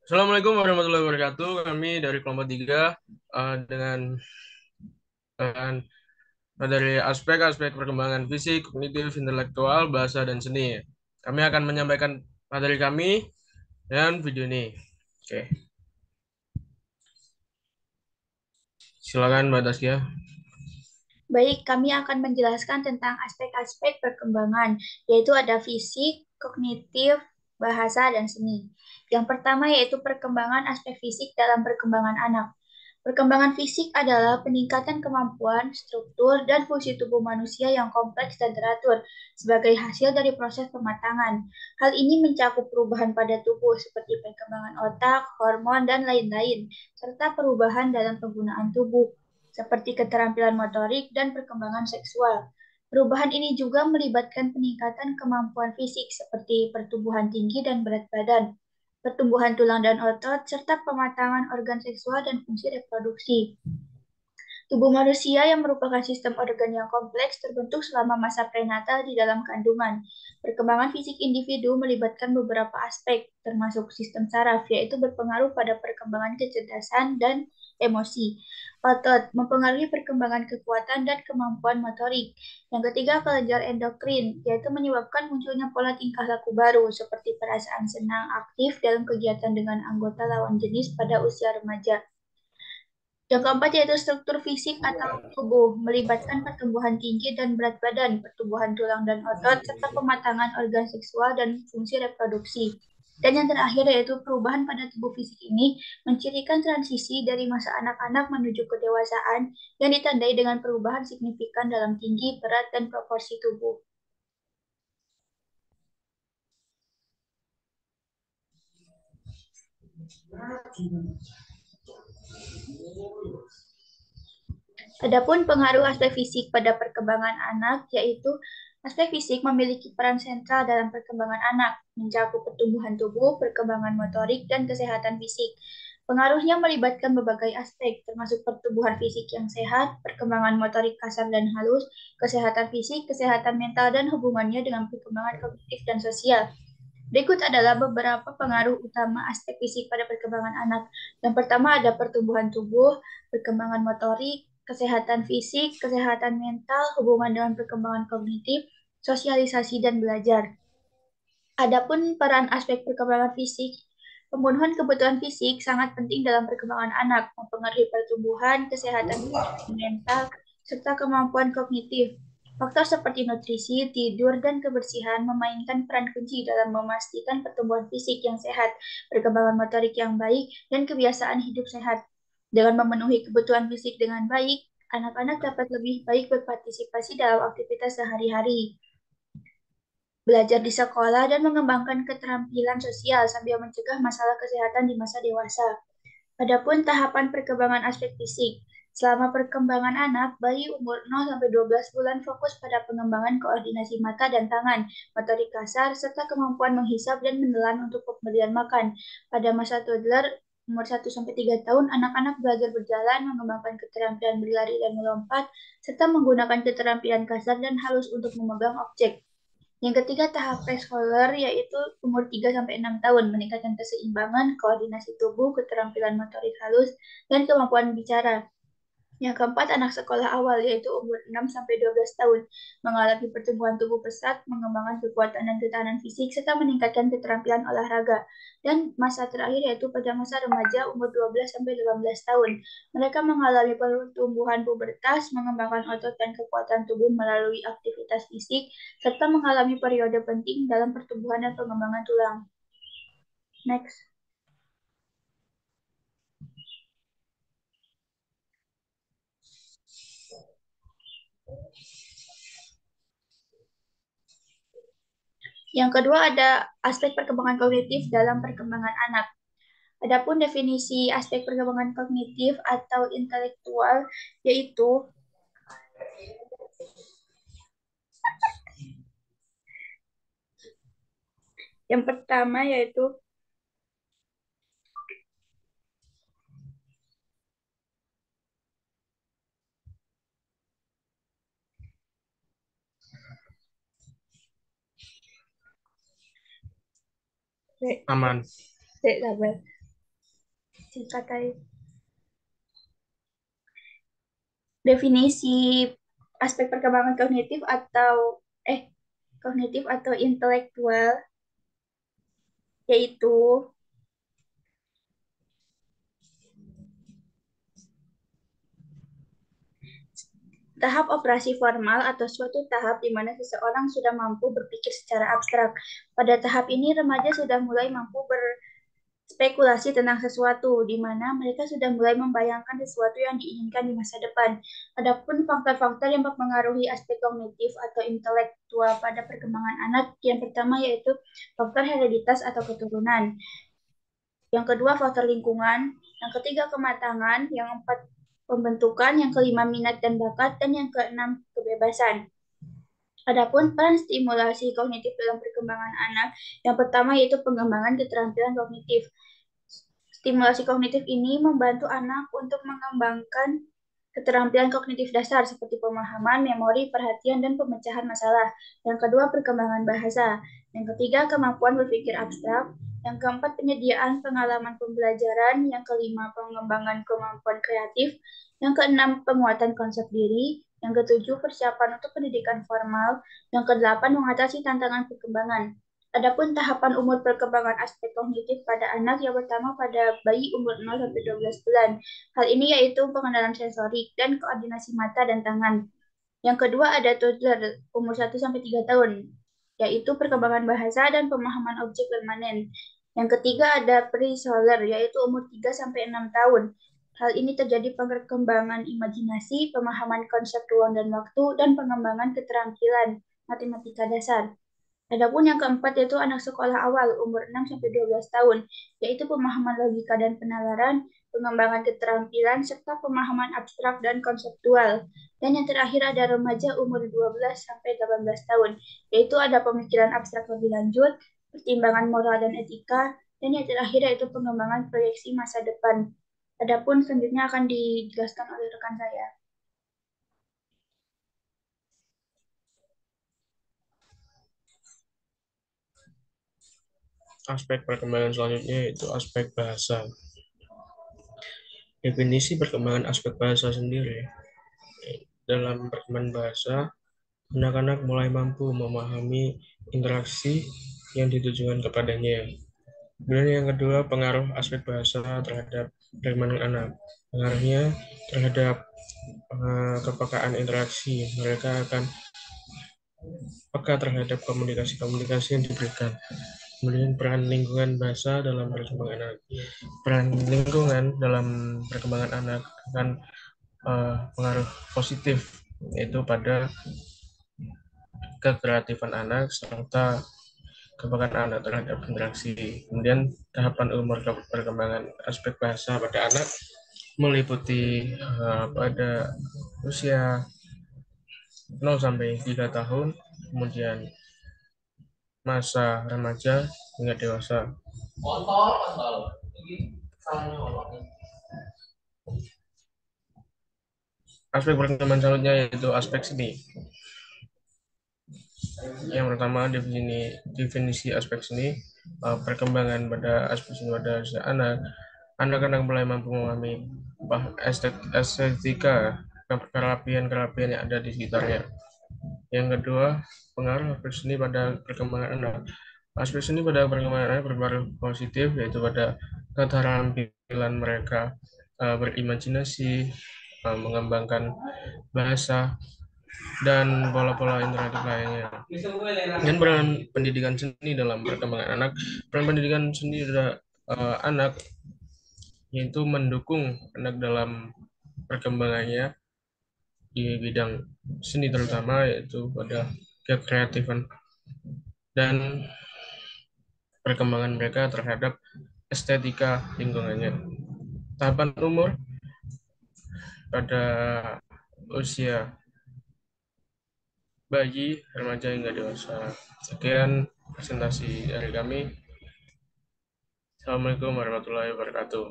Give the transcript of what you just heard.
Assalamualaikum warahmatullahi wabarakatuh. Kami dari kelompok 3 dengan dari aspek-aspek perkembangan fisik, kognitif, intelektual, bahasa, dan seni. Kami akan menyampaikan materi kami dengan video ini. Oke, silakan Mbak Taskia. Baik, kami akan menjelaskan tentang aspek-aspek perkembangan, yaitu ada fisik, kognitif, bahasa, dan seni. Yang pertama yaitu perkembangan aspek fisik dalam perkembangan anak. Perkembangan fisik adalah peningkatan kemampuan, struktur, dan fungsi tubuh manusia yang kompleks dan teratur sebagai hasil dari proses pematangan. Hal ini mencakup perubahan pada tubuh seperti perkembangan otak, hormon, dan lain-lain, serta perubahan dalam penggunaan tubuh seperti keterampilan motorik dan perkembangan seksual. Perubahan ini juga melibatkan peningkatan kemampuan fisik seperti pertumbuhan tinggi dan berat badan, pertumbuhan tulang dan otot, serta pematangan organ seksual dan fungsi reproduksi. Tubuh manusia yang merupakan sistem organ yang kompleks terbentuk selama masa prenatal di dalam kandungan. Perkembangan fisik individu melibatkan beberapa aspek, termasuk sistem saraf, yaitu berpengaruh pada perkembangan kecerdasan dan emosi. Otot mempengaruhi perkembangan kekuatan dan kemampuan motorik. Yang ketiga, kelenjar endokrin, yaitu menyebabkan munculnya pola tingkah laku baru, seperti perasaan senang aktif dalam kegiatan dengan anggota lawan jenis pada usia remaja. Yang keempat yaitu struktur fisik atau tubuh, melibatkan pertumbuhan tinggi dan berat badan, pertumbuhan tulang dan otot, serta pematangan organ seksual dan fungsi reproduksi. Dan yang terakhir yaitu perubahan pada tubuh fisik ini mencirikan transisi dari masa anak-anak menuju kedewasaan yang ditandai dengan perubahan signifikan dalam tinggi, berat, dan proporsi tubuh. Adapun pengaruh aspek fisik pada perkembangan anak, yaitu aspek fisik memiliki peran sentral dalam perkembangan anak, mencakup pertumbuhan tubuh, perkembangan motorik, dan kesehatan fisik. Pengaruhnya melibatkan berbagai aspek, termasuk pertumbuhan fisik yang sehat, perkembangan motorik kasar dan halus, kesehatan fisik, kesehatan mental, dan hubungannya dengan perkembangan kognitif dan sosial. Berikut adalah beberapa pengaruh utama aspek fisik pada perkembangan anak. Yang pertama ada pertumbuhan tubuh, perkembangan motorik, kesehatan fisik, kesehatan mental, hubungan dengan perkembangan kognitif, sosialisasi dan belajar. Adapun peran aspek perkembangan fisik, pemenuhan kebutuhan fisik sangat penting dalam perkembangan anak, mempengaruhi pertumbuhan, kesehatan fisik dan mental, serta kemampuan kognitif. Faktor seperti nutrisi, tidur, dan kebersihan memainkan peran kunci dalam memastikan pertumbuhan fisik yang sehat, perkembangan motorik yang baik, dan kebiasaan hidup sehat. Dengan memenuhi kebutuhan fisik dengan baik, anak-anak dapat lebih baik berpartisipasi dalam aktivitas sehari-hari, belajar di sekolah, dan mengembangkan keterampilan sosial sambil mencegah masalah kesehatan di masa dewasa. Adapun tahapan perkembangan aspek fisik. Selama perkembangan anak, bayi umur 0-12 bulan fokus pada pengembangan koordinasi mata dan tangan, motorik kasar, serta kemampuan menghisap dan menelan untuk pemberian makan. Pada masa toddler, umur 1-3 tahun, anak-anak belajar berjalan, mengembangkan keterampilan berlari dan melompat, serta menggunakan keterampilan kasar dan halus untuk memegang objek. Yang ketiga, tahap preschooler yaitu umur 3-6 tahun, meningkatkan keseimbangan, koordinasi tubuh, keterampilan motorik halus, dan kemampuan bicara. Yang keempat, anak sekolah awal yaitu umur 6-12 tahun, mengalami pertumbuhan tubuh pesat, mengembangkan kekuatan dan ketahanan fisik, serta meningkatkan keterampilan olahraga. Dan masa terakhir yaitu pada masa remaja umur 12-18 tahun. Mereka mengalami pertumbuhan pubertas, mengembangkan otot dan kekuatan tubuh melalui aktivitas fisik, serta mengalami periode penting dalam pertumbuhan dan pengembangan tulang. Next. Yang kedua ada aspek perkembangan kognitif dalam perkembangan anak. Adapun definisi aspek perkembangan kognitif atau intelektual yaitu yang pertama yaitu Aman. sabar. Singkatan definisi aspek perkembangan kognitif atau intelektual yaitu tahap operasi formal atau suatu tahap di mana seseorang sudah mampu berpikir secara abstrak. Pada tahap ini remaja sudah mulai mampu berspekulasi tentang sesuatu, di mana mereka sudah mulai membayangkan sesuatu yang diinginkan di masa depan. Adapun faktor-faktor yang mempengaruhi aspek kognitif atau intelektual pada perkembangan anak, yang pertama yaitu faktor hereditas atau keturunan. Yang kedua, faktor lingkungan. Yang ketiga, kematangan. Yang empat, pembentukan. Yang kelima, minat dan bakat. Dan yang keenam, kebebasan. Adapun peran stimulasi kognitif dalam perkembangan anak, yang pertama yaitu pengembangan keterampilan kognitif. Stimulasi kognitif ini membantu anak untuk mengembangkan keterampilan kognitif dasar seperti pemahaman, memori, perhatian, dan pemecahan masalah. Yang kedua, perkembangan bahasa. Yang ketiga, kemampuan berpikir abstrak. Yang keempat, penyediaan pengalaman pembelajaran. Yang kelima, pengembangan kemampuan kreatif. Yang keenam, penguatan konsep diri. Yang ketujuh, persiapan untuk pendidikan formal. Yang kedelapan, mengatasi tantangan perkembangan. Adapun tahapan umur perkembangan aspek kognitif pada anak yang pertama pada bayi umur 0 sampai 12 bulan. Hal ini yaitu pengenalan sensorik dan koordinasi mata dan tangan. Yang kedua ada toddler umur 1 sampai 3 tahun, yaitu perkembangan bahasa dan pemahaman objek permanen. Yang ketiga ada pre-scholar, yaitu umur 3 sampai 6 tahun. Hal ini terjadi perkembangan imajinasi, pemahaman konsep ruang dan waktu, dan pengembangan keterampilan matematika dasar. Adapun yang keempat yaitu anak sekolah awal umur 6 sampai 12 tahun, yaitu pemahaman logika dan penalaran, pengembangan keterampilan, serta pemahaman abstrak dan konseptual. Dan yang terakhir ada remaja umur 12 sampai 18 tahun, yaitu ada pemikiran abstrak lebih lanjut, pertimbangan moral dan etika, dan yang terakhir yaitu pengembangan proyeksi masa depan. Adapun selanjutnya akan dijelaskan oleh rekan saya. Aspek perkembangan selanjutnya yaitu aspek bahasa. Definisi perkembangan aspek bahasa sendiri. Dalam perkembangan bahasa, anak-anak mulai mampu memahami interaksi yang ditujukan kepadanya. Kemudian yang kedua, pengaruh aspek bahasa terhadap perkembangan anak. Pengaruhnya terhadap kepekaan interaksi. Mereka akan peka terhadap komunikasi-komunikasi yang diberikan. Kemudian peran lingkungan bahasa dalam perkembangan anak. Peran lingkungan dalam perkembangan anak akan pengaruh positif, yaitu pada kekreatifan anak serta kepekaan anak terhadap interaksi. Kemudian tahapan umur perkembangan aspek bahasa pada anak meliputi pada usia 0 sampai 3 tahun, kemudian masa remaja hingga dewasa. Aspek perkembangan selanjutnya yaitu aspek seni. Yang pertama, definisi aspek seni, perkembangan pada aspek seni pada usia anak. Anak-anak mulai mampu memahami estetika, kerapian-kerapian yang ada di sekitarnya. Yang kedua, pengaruh aspek seni pada perkembangan anak. Aspek seni pada perkembangan anak berpengaruh positif, yaitu pada keterampilan mereka berimajinasi, mengembangkan bahasa, dan pola-pola interaktif lainnya. Dan peran pendidikan seni dalam perkembangan anak. Peran pendidikan seni pada anak yaitu mendukung anak dalam perkembangannya di bidang seni terutama, yaitu pada kekreatifan dan perkembangan mereka terhadap estetika lingkungannya. Tahapan umur pada usia bayi, remaja hingga dewasa. Sekian presentasi dari kami. Assalamualaikum warahmatullahi wabarakatuh.